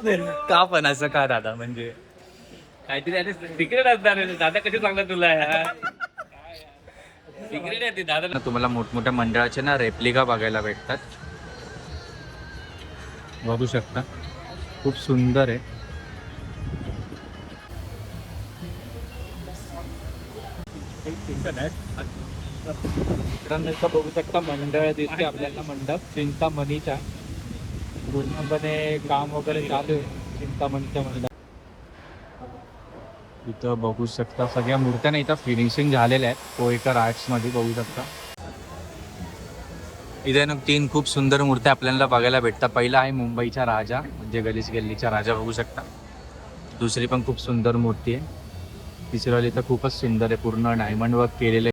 का पण असं का दादा म्हणजे काहीतरी सिक्रेट असणार दादा कशी सांगणार तुला सिक्रेट आहे ते दादा. तुम्हाला मोठमोठ्या मंडळाचे ना रेप्लिका बघायला भेटतात. बघू शकता खूप सुंदर आहे. मित्रांनो बघू शकता मंडळ दिसते आपल्याला मंडप चिंतामणीच्या पूर्णपणे काम वगैरे चालू आहे चिंतामणीच्या मंडप. इथं बघू शकता सगळ्या मूर्त्या इथं फिनिशिंग झालेल्या आहेत कोळीकर आर्ट्स मध्ये बघू शकता. इथे ना 3 खूप सुंदर मूर्त्या आपल्याला बघायला भेटतात. पहिला आहे मुंबईचा राजा म्हणजे गल्लीचा राजा बघू शकता. दुसरी पण खूप सुंदर मूर्ती आहे. तिसरी वाली तर खूपच सुंदर आहे पूर्ण डायमंड वर्क केलेलं आहे.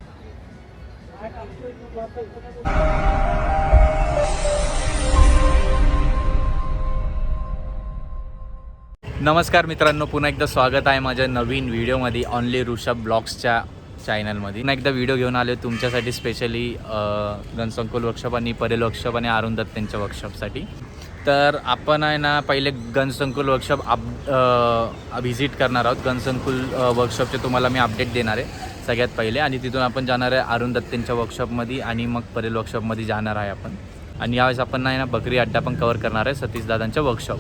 नमस्कार मित्रांनो, पुन्हा एकदा स्वागत आहे माझ्या नवीन व्हिडिओमध्ये ऑनली ऋषभ ब्लॉग्सच्या चॅनलमध्ये. पुन्हा एकदा व्हिडिओ घेऊन आलो तुमच्यासाठी स्पेशली गणसंकुल वर्कशॉप आणि परेल वर्कशॉप आणि अरुण दत्त त्यांच्या वर्कशॉपसाठी. तर आपण आहे ना पहिले गणसंकुल वर्कशॉप व्हिजिट करणार आहोत. गणसंकुल वर्कशॉपचे तुम्हाला मी अपडेट देणार आहे सगळ्यात पहिले आणि तिथून आपण जाणार आहे अरुण दत्त त्यांच्या वर्कशॉपमध्ये आणि मग परेल वर्कशॉपमध्ये जाणार आहे आपण. आणि यावेळेस आपण नाही ना बकरी अड्डा पण कवर करणार आहे सतीश दादांच्या वर्कशॉप.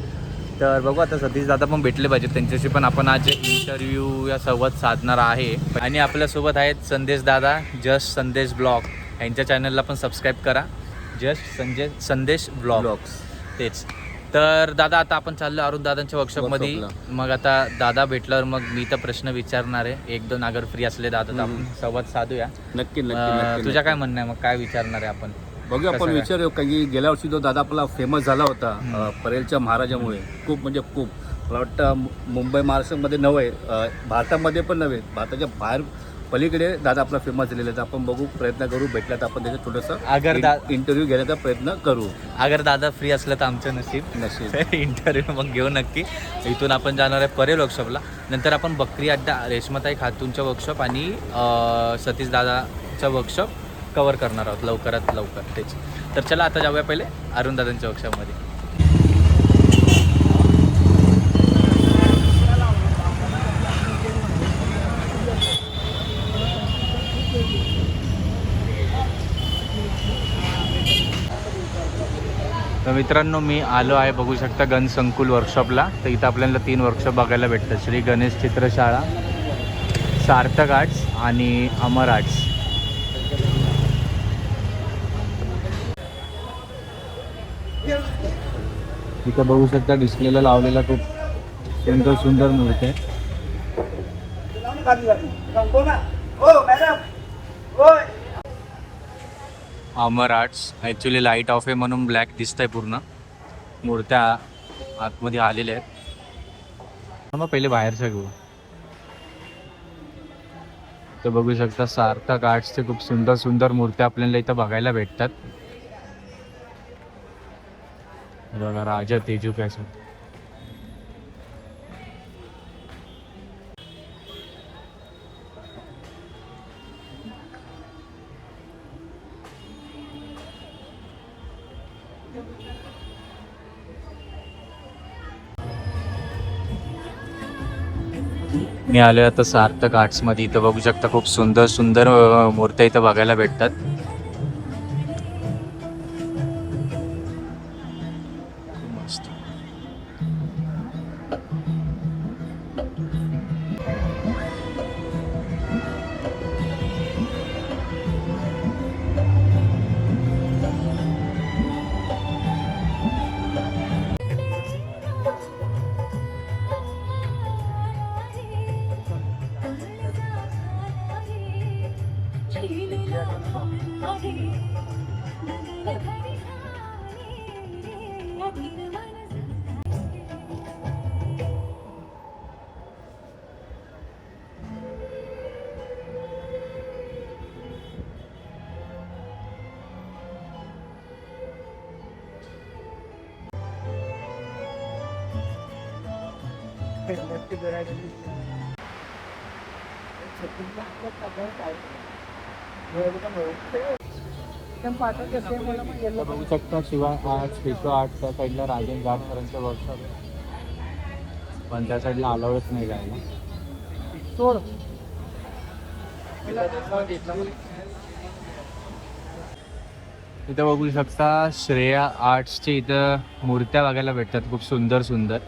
तर बघू आता सतीश दादा पण भेटले पाहिजे त्यांच्याशी पण आपण आज इंटरव्ह्यू या संवाद साधणार आहे. आणि आपल्यासोबत आहेत संदेश दादा जस्ट संदेश ब्लॉग यांच्या चॅनलला पण सबस्क्राईब करा. जस्ट संदेश ब्लॉग्स तेच. तर दादा आता आपण चाललो अरुण दादांच्या वर्कशॉपमध्ये. मग आता दादा भेटल्यावर मग मी तर प्रश्न विचारणार आहे 1-2 अगर फ्री असले दादा तर आपण संवाद साधूया. नक्की तुझ्या काय म्हणणं आहे मग काय विचारणार आहे आपण बघूया. आपण विचारूया काही गेल्या वर्षी जो दादा आपला फेमस झाला होता परेलच्या महाराजामुळे खूप म्हणजे खूप मला वाटतं मुंबई महाराष्ट्रामध्ये नव्हे भारतामध्ये पण नव्हे भारताच्या बाहेर पलीकडे दादा आपला फेमस झालेला आहे. तर आपण बघू प्रयत्न करू भेटला तर आपण त्याचं थोडंसं इंटरव्ह्यू घेण्याचा प्रयत्न करू. अगर दादा फ्री असलं तर आमचं नशीब इंटरव्ह्यू मग घेऊ नक्की. इथून आपण जाणार आहे परेल वर्कशॉपला. नंतर आपण बकरी अड्डा रेश्माताई खातूंच्या वर्कशॉप आणि सतीश दादाच्या वर्कशॉप कवर करणार आहोत लवकरात लवकर तेच. तर चला आता जाऊया पहिले अरुण दादांच्या वर्कशॉपमध्ये. तर मित्रांनो मी आलो आहे बघू शकता गणसंकुल वर्कशॉपला. तर इथं आपल्याला 3 वर्कशॉप बघायला भेटतात. श्री गणेश चित्रशाळा, सार्थक आर्ट्स आणि अमर आर्ट्स. इथं बघू शकता डिस्प्लेला लावलेला खूप सुंदर सुंदर मूर्ती आहे. अमर आर्ट्स ॲक्च्युली लाईट ऑफ आहे म्हणून ब्लॅक दिसत आहे पूर्ण. मूर्त्या आतमध्ये आलेल्या आहेत. मग पहिले बाहेरचं घेऊ. तर बघू शकता सार्थक आर्ट्सचे खूप सुंदर सुंदर मूर्त्या आपल्याला इथं बघायला भेटतात. बघा राजा तेजू पॅशन. मी आलोय आता सार्थक आर्ट्स मध्ये. इथं बघू शकता खूप सुंदर सुंदर मूर्त्या इथं बघायला भेटतात. बघू शकता शिवा आर्ट्स पेशो आर्ट्स त्या साईडला राजेंद्र गाडकरांचं वर्कशॉप आहे. पण त्या साईडला अलाउडच नाही जायला. इथं बघू शकता श्रेया आर्ट्सची इथं मूर्त्या बघायला भेटतात, खूप सुंदर सुंदर.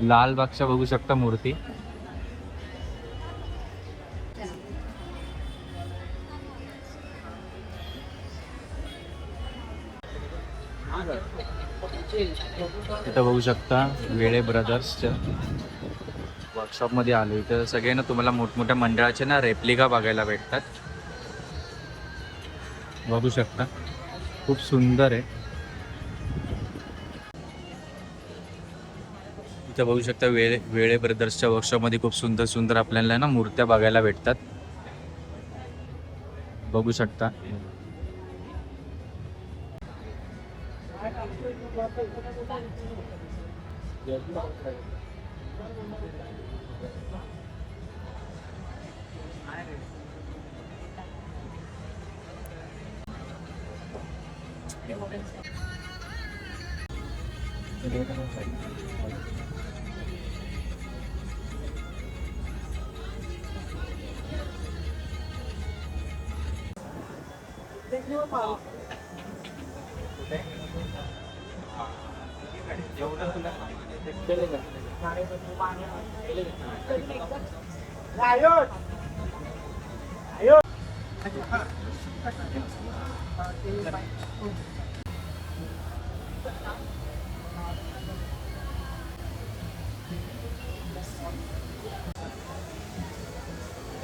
लालबागच्या बघू शकता मूर्ती. इथं बघू शकता वेळे ब्रदर्सच्या वर्कशॉपमध्ये आलो. इथं सगळे ना तुम्हाला मोठमोठ्या मंडळाचे ना रेप्लिका बघायला भेटतात. बघू शकता खूप सुंदर आहे. इथं बघू शकता वेळे ब्रदर्सच्या वर्कशॉपमध्ये खूप सुंदर सुंदर आपल्याला ना मूर्त्या बघायला भेटतात. बघू शकता.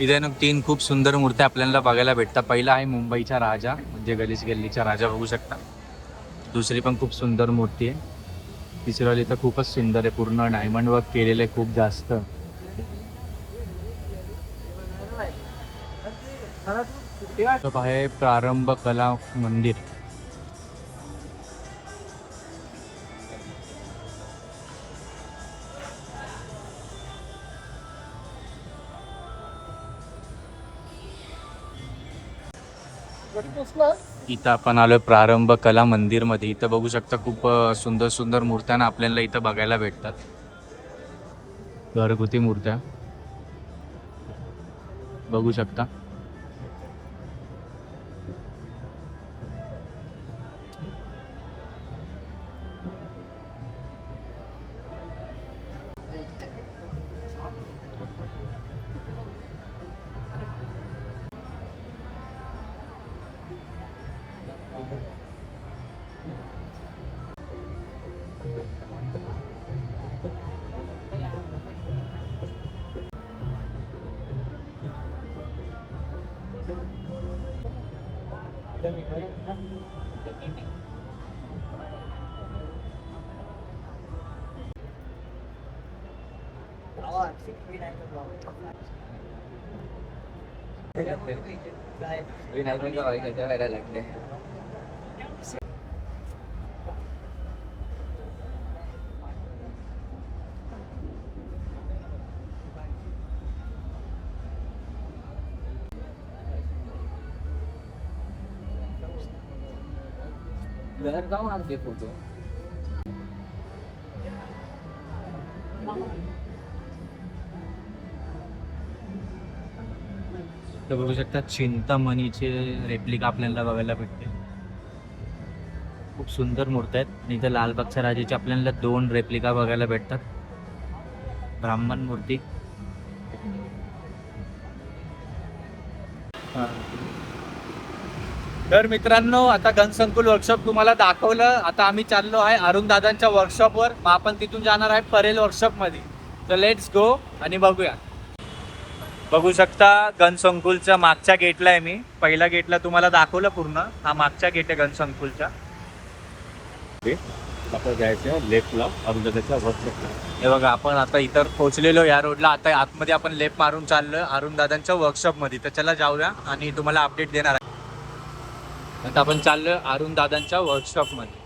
इथे ना 3 खूप सुंदर मूर्त्या आपल्याला बघायला भेटतात. पहिला आहे मुंबईचा राजा, म्हणजे गल्लीचा राजा बघू शकता. दुसरी पण खूप सुंदर मूर्ती आहे. तिसरी वाली तर खूपच सुंदर आहे, पूर्ण डायमंड वर्क केलेलं आहे खूप जास्त. आहे प्रारंभ कला मंदिर. इथं आपण आलोय प्रारंभ कला मंदिर मध्ये. इथं बघू शकता खूप सुंदर सुंदर मूर्त्या ना आपल्याला इथं बघायला भेटतात. घरगुती मूर्त्या बघू शकता. घर जाऊन आणते फोटो. तर बघू शकता चिंतामणीचे रेप्लिका आपल्याला बघायला भेटते. खूप सुंदर मूर्ती आहेत. इथं लालबागच्या राजाचे आपल्याला 2 रेप्लिका बघायला भेटतात. ब्राह्मण मूर्ती. तर मित्रांनो आता घनसंकुल वर्कशॉप तुम्हाला दाखवलं. आता आम्ही चाललो आहे अरुण दादांच्या वर्कशॉपवर. मग आपण तिथून जाणार आहे परेल वर्कशॉप मध्ये. तर लेट्स गो आणि बघूया. बघू शकता घनसंकुलच्या मागच्या गेटला आहे मी. पहिल्या गेटला तुम्हाला दाखवलं पूर्ण. हा मागच्या गेट आहे घनसंकुलच्या. आपण जायचं लेफ्टला अरुण दादांच्या वर्कशॉपला. हे बघा आपण आता इतर पोहोचलेलो या रोडला. आता आतमध्ये आपण लेफ्ट मारून चाललोय अरुण दादांच्या वर्कशॉप मध्ये. तर चला जाऊया आणि तुम्हाला अपडेट देणार आहे. आता आपण चाललोय अरुण दादांच्या वर्कशॉप मध्ये.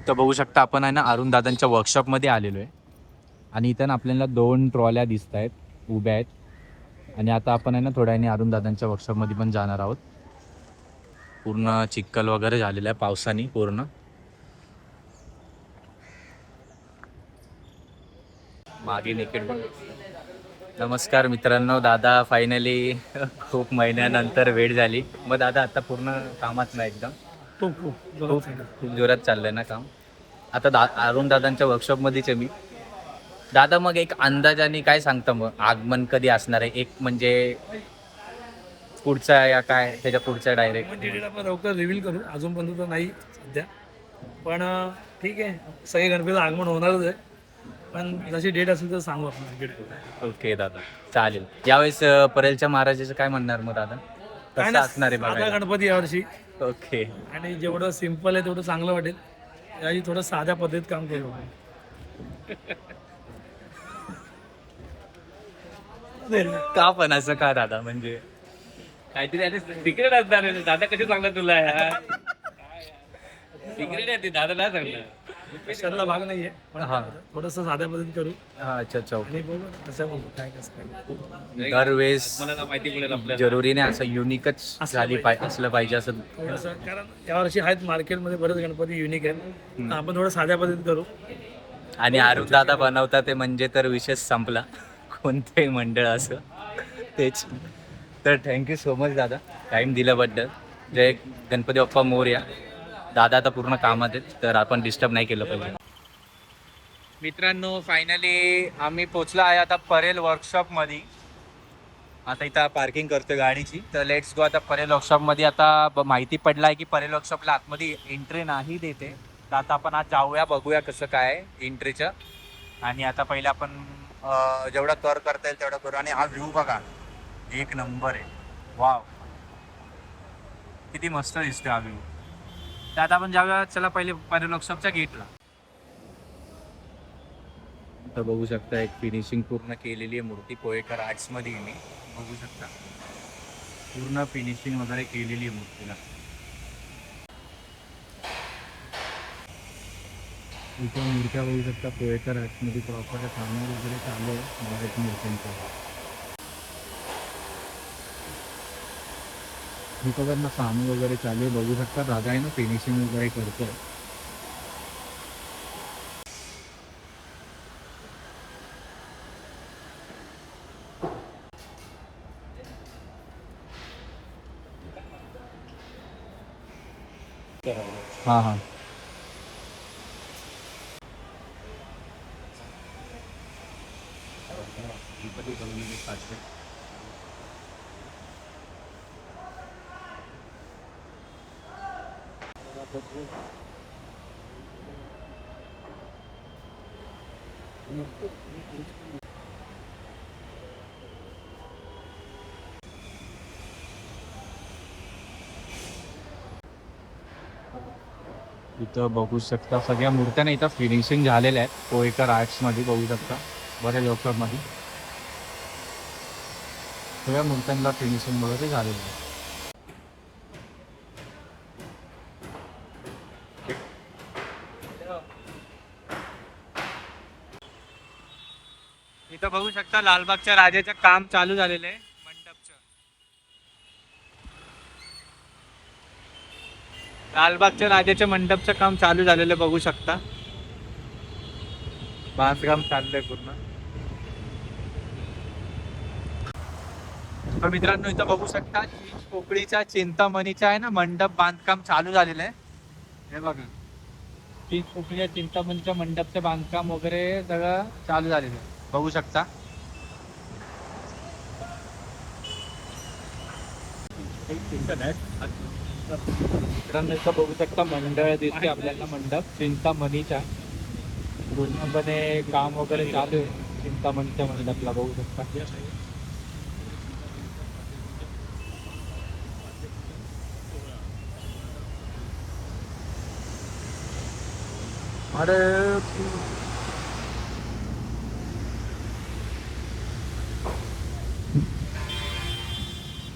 तर बघू शकता आपण आहे ना अरुण दादांच्या वर्कशॉप मध्ये आलेलो आहे. आणि इथं आपल्याला 2 ट्रॉल्या दिसत आहेत उभ्या आहेत. आणि आता आपण आहे ना थोड्या वेळाने अरुण दादांच्या वर्कशॉप मध्ये पण जाणार आहोत. पूर्ण चिखल वगैरे झालेला आहे पावसाने पूर्ण. मागे निकेट. नमस्कार मित्रांनो, दादा फायनली खूप महिन्यानंतर वेळ झाली. मग दादा आता पूर्ण कामात नाही एकदम खूप जोरात चाललंय ना काम. आता अरुण दादांच्या वर्कशॉपमध्येच आहे मी. दादा मग एक अंदाजाने काय सांगता मग आगमन कधी असणार आहे, एक म्हणजे पुढचा या काय त्याच्या पुढचा डायरेक्ट? डेट आपण लवकर रिव्हील करू, अजूनपर्यंत तर नाही सध्या, पण ठीक आहे, सगळे गणपतीचं आगमन होणारच आहे, पण जशी डेट असेल तर सांगू आपण. ओके दादा, चालेल. यावेळेस परेलच्या महाराजाचं काय म्हणणार मग दादा, काय कसं असणार आहे साधा बघायला? गणपती यावर्षी, ओके. आणि जेवढं सिम्पल आहे तेवढं चांगलं वाटेल. याही थोडं साध्या पद्धतीत काम करू. का पण असं का दादा, म्हणजे काहीतरी सिक्रेट असणार आहे. दादा कशी सांगणार तुला सिक्रेट आहे ते, दादा नाही सांगणार. कशाला भाग नाहीये, पण हा. थोडंसं साध्या पद्धतीत करू हा, अच्छा अच्छा. आणि बघू कसं बघू काय कसं. दरवेळेस जरुरी नाही असं युनिकच झाली असलं पाहिजे असं. थोडंसं, कारण यावर्षी आहेत मार्केटमध्ये बरेच गणपती युनिक आहेत, तर आपण थोडं साध्या पद्धतीत करू. आणि अरुण दादा बनवता ते म्हणजे तर विशेष संपला, कोणतेही मंडळ असं तेच. तर थँक्यू सो मच दादा टाईम दिल्याबद्दल. जय गणपती बाप्पा मोरया. दादा आता पूर्ण कामात आहेत, तर आपण डिस्टर्ब नाही केलं पाहिजे. मित्रांनो, फायनली आम्ही पोचलो आहे आता परेल वर्कशॉपमध्ये. आता इथं पार्किंग करतो गाडीची, तर लेट्स गो आता परेल वर्कशॉपमध्ये. आता माहिती पडला आहे की परेल वर्कशॉपला आतमध्ये एंट्री नाही देते, तर आता आपण आज जाऊया, बघूया कसं काय आहे एंट्रीचं. आणि आता पहिले आपण जेवढा कर करता येईल तेवढा करू. आणि हा व्ह्यू बघा, एक नंबर आहे. वाव, किती मस्त दिसतो हा व्ह्यू. तर आता आपण जाऊया, चला पहिले परेल वर्कशॉपच्या गेटला. तर बघू शकता एक फिनिशिंग पूर्ण केलेली आहे मूर्ती. पोहेकर आर्ट्समध्ये मी बघू शकता पूर्ण फिनिशिंग वगैरे केलेली आहे मूर्तीला. इथं मूर्त्या बघू शकता पोहेकर आर्ट्समध्ये प्रॉपर सामान वगैरे चालू आहे मराठी मूर्त्यांचं. इथं सामान वगैरे चालू आहे बघू शकता. दादा आहे ना फिनिशिंग वगैरे करतोय. हां हां. इथं बघू शकता सगळ्या मूर्त्या इथं फिनिशिंग झालेल्या आहेत. पोहेकर आर्ट्समध्ये बघू शकता बऱ्या लोकरमध्ये सगळ्या मूर्त्यांना फिनिशिंग वगैरे झालेलं आहे. इथं बघू शकता लालबागच्या राजाचं काम चालू झालेलं आहे मंडपचं. लालबागच्या राजाच्या मंडपचं काम चालू झालेलं बघू शकता. बांधकाम चाललंय पूर्ण. तर मित्रांनो, इथं बघू शकता कोकळीच्या चिंतामणीचा आहे ना मंडप बांधकाम चालू झालेलं आहे. हे बघा, तीन कोकळीच्या चिंतामणीच्या मंडपचं बांधकाम वगैरे सगळं चालू झालेलं आहे बघू शकता. मित्रांनो, इथं बघू शकता मंडळ दिसते आपल्याला, मंडप चिंतामणीचा पूर्णपणे काम वगैरे चालू आहे चिंतामणीच्या मंडपला बघू शकता. अरे